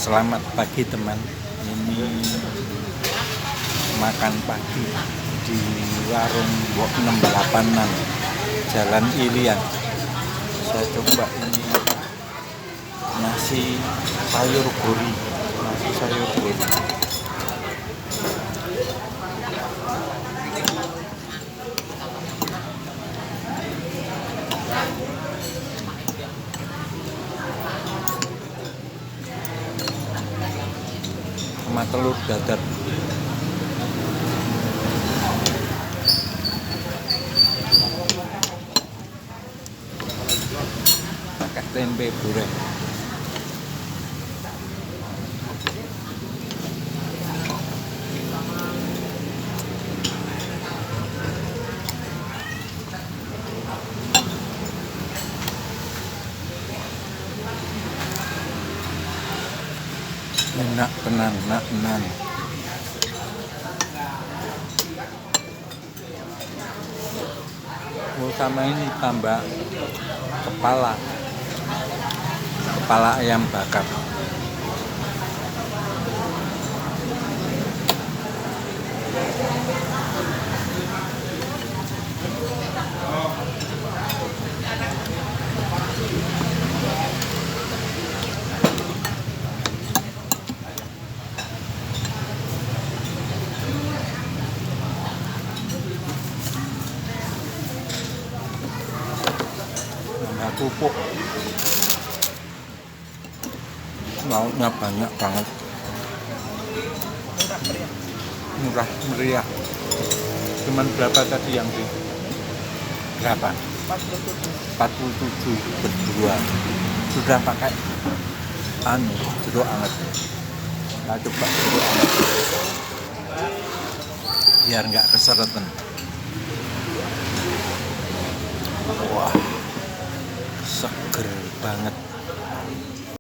Selamat pagi teman. Ini makan pagi di warung Mbok 686 Jalan Ilian. Saya coba ini nasi sayur gori. Sama telur dadar. Pakai tempe goreng. Enak tenan, enak. Sama ini tambah kepala ayam bakar. Pupuk lauknya banyak banget, murah meriah. Cuman berapa tadi yang di berapa? 47 berdua. Sudah pakai jeruk anget. Nah, coba jeruk anget biar nggak keseretan. Wah, seger banget.